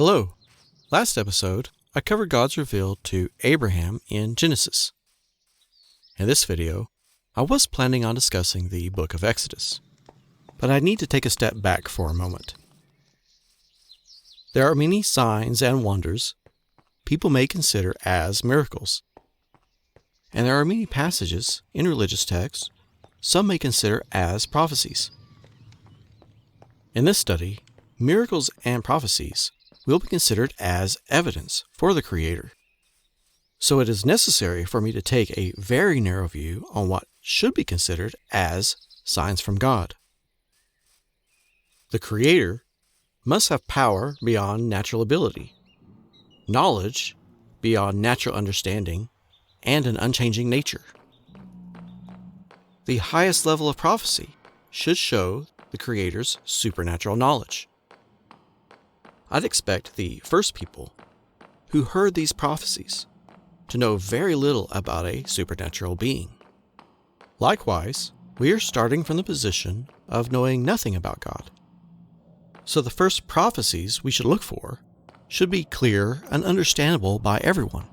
Hello. Last episode, I covered God's reveal to Abraham in Genesis. In this video, I was planning on discussing the book of Exodus, but I need to take a step back for a moment. There are many signs and wonders people may consider as miracles, and there are many passages in religious texts some may consider as prophecies. In this study, miracles and prophecies will be considered as evidence for the Creator. So it is necessary for me to take a very narrow view on what should be considered as signs from God. The Creator must have power beyond natural ability, knowledge beyond natural understanding, and an unchanging nature. The highest level of prophecy should show the Creator's supernatural knowledge. I'd expect the first people who heard these prophecies to know very little about a supernatural being. Likewise, we are starting from the position of knowing nothing about God. So the first prophecies we should look for should be clear and understandable by everyone.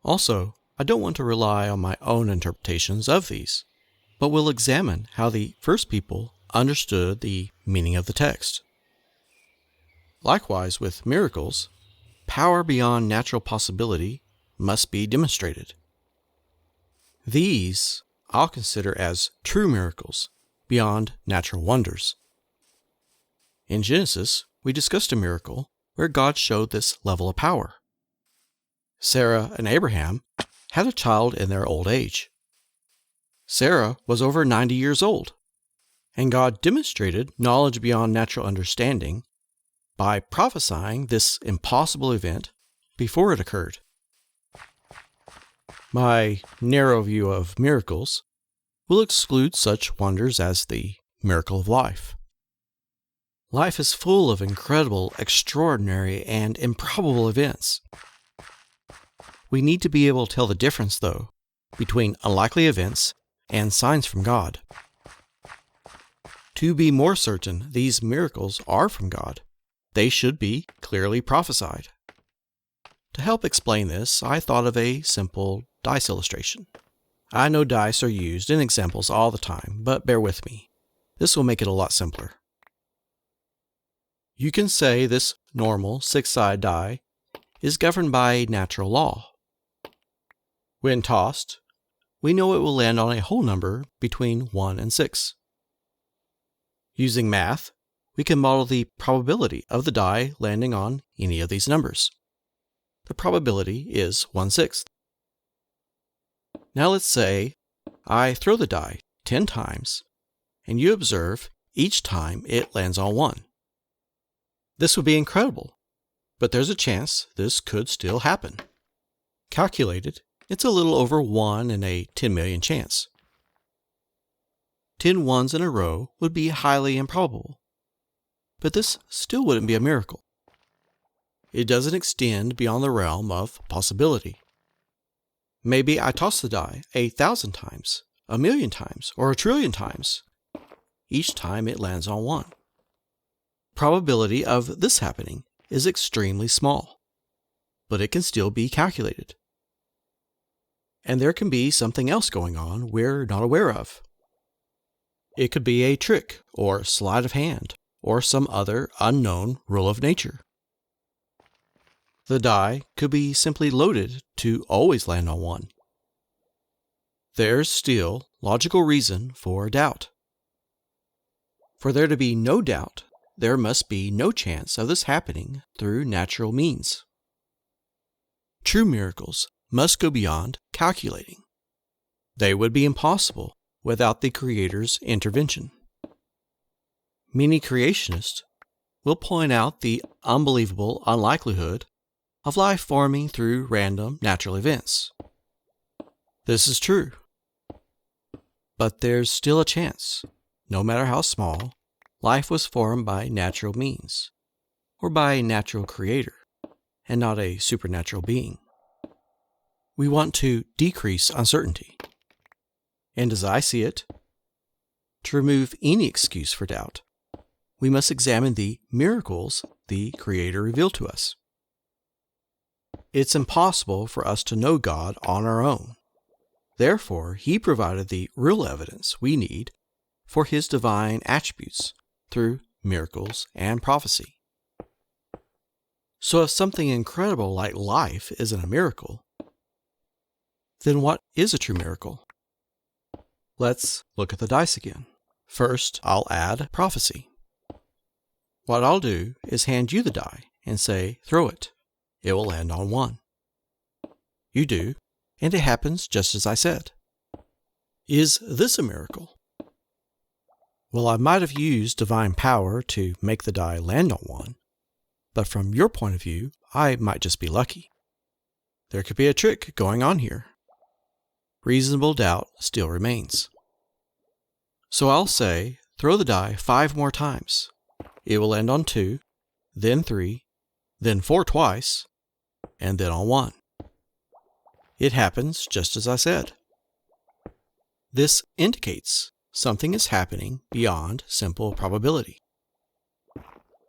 Also, I don't want to rely on my own interpretations of these, but will examine how the first people understood the meaning of the text. Likewise, with miracles, power beyond natural possibility must be demonstrated. These I'll consider as true miracles beyond natural wonders. In Genesis, we discussed a miracle where God showed this level of power. Sarah and Abraham had a child in their old age. Sarah was over 90 years old, and God demonstrated knowledge beyond natural understanding by prophesying this impossible event before it occurred. My narrow view of miracles will exclude such wonders as the miracle of life. Life is full of incredible, extraordinary, and improbable events. We need to be able to tell the difference, though, between unlikely events and signs from God. To be more certain these miracles are from God, they should be clearly prophesied. To help explain this, I thought of a simple dice illustration. I know dice are used in examples all the time, but bear with me. This will make it a lot simpler. You can say this normal six-sided die is governed by natural law. When tossed, we know it will land on a whole number between 1 and 6. Using math, we can model the probability of the die landing on any of these numbers. The probability is 1/6. Now let's say I throw the die 10 times, and you observe each time it lands on 1. This would be incredible, but there's a chance this could still happen. Calculated, it's a little over 1 in a 10 million chance. 10 ones in a row would be highly improbable, but this still wouldn't be a miracle. It doesn't extend beyond the realm of possibility. Maybe I toss the die 1,000 times, 1,000,000 times, or 1,000,000,000,000 times. Each time it lands on 1. Probability of this happening is extremely small, but it can still be calculated. And there can be something else going on we're not aware of. It could be a trick or sleight of hand or some other unknown rule of nature. The die could be simply loaded to always land on 1. There's still logical reason for doubt. For there to be no doubt, there must be no chance of this happening through natural means. True miracles must go beyond calculating. They would be impossible without the Creator's intervention. Many creationists will point out the unbelievable unlikelihood of life forming through random natural events. This is true. But there's still a chance, no matter how small, life was formed by natural means, or by a natural creator, and not a supernatural being. We want to decrease uncertainty. And as I see it, to remove any excuse for doubt, we must examine the miracles the Creator revealed to us. It's impossible for us to know God on our own. Therefore, He provided the real evidence we need for His divine attributes through miracles and prophecy. So if something incredible like life isn't a miracle, then what is a true miracle? Let's look at the dice again. First, I'll add prophecy. What I'll do is hand you the die and say, throw it. It will land on 1. You do, and it happens just as I said. Is this a miracle? Well, I might have used divine power to make the die land on 1, but from your point of view, I might just be lucky. There could be a trick going on here. Reasonable doubt still remains. So I'll say, throw the die 5 more times. It will land on 2, then 3, then 4 twice, and then on 1. It happens just as I said. This indicates something is happening beyond simple probability.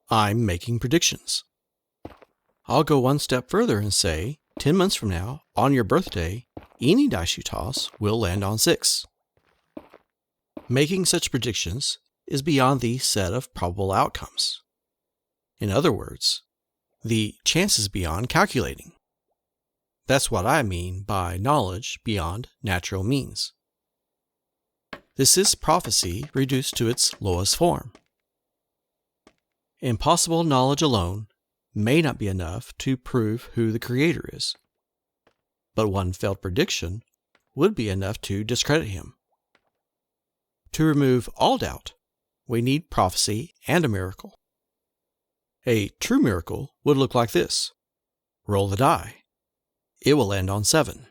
I'm making predictions. I'll go one step further and say, 10 months from now, on your birthday, any dice you toss will land on 6. Making such predictions is beyond the set of probable outcomes. In other words, the chance is beyond calculating. That's what I mean by knowledge beyond natural means. This is prophecy reduced to its lowest form. Impossible knowledge alone may not be enough to prove who the Creator is, but one failed prediction would be enough to discredit Him. To remove all doubt, we need prophecy and a miracle. A true miracle would look like this. Roll the die. It will land on 7.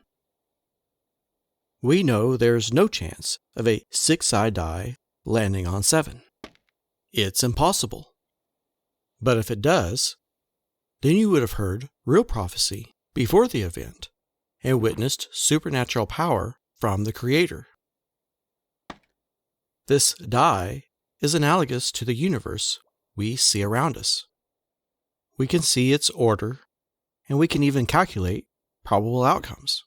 We know there's no chance of a 6-sided die landing on 7. It's impossible. But if it does, then you would have heard real prophecy before the event and witnessed supernatural power from the Creator. This die is analogous to the universe we see around us. We can see its order, and we can even calculate probable outcomes.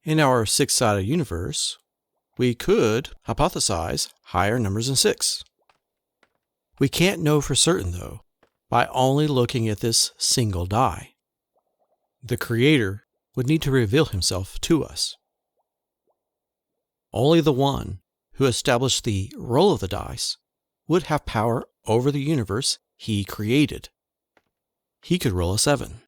In our 6-sided universe, we could hypothesize higher numbers than 6. We can't know for certain, though, by only looking at this single die. The Creator would need to reveal Himself to us. Only the one who established the roll of the dice would have power over the universe He created. He could roll a 7,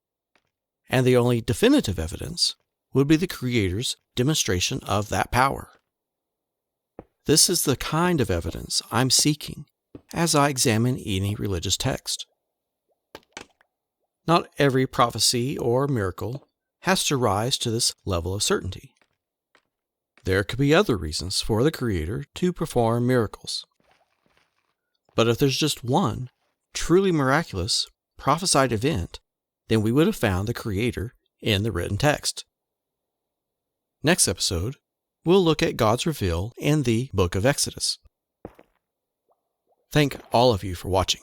and the only definitive evidence would be the Creator's demonstration of that power. This is the kind of evidence I'm seeking as I examine any religious text. Not every prophecy or miracle has to rise to this level of certainty. There could be other reasons for the Creator to perform miracles. But if there's just one truly miraculous prophesied event, then we would have found the Creator in the written text. Next episode, we'll look at God's reveal in the book of Exodus. Thank all of you for watching.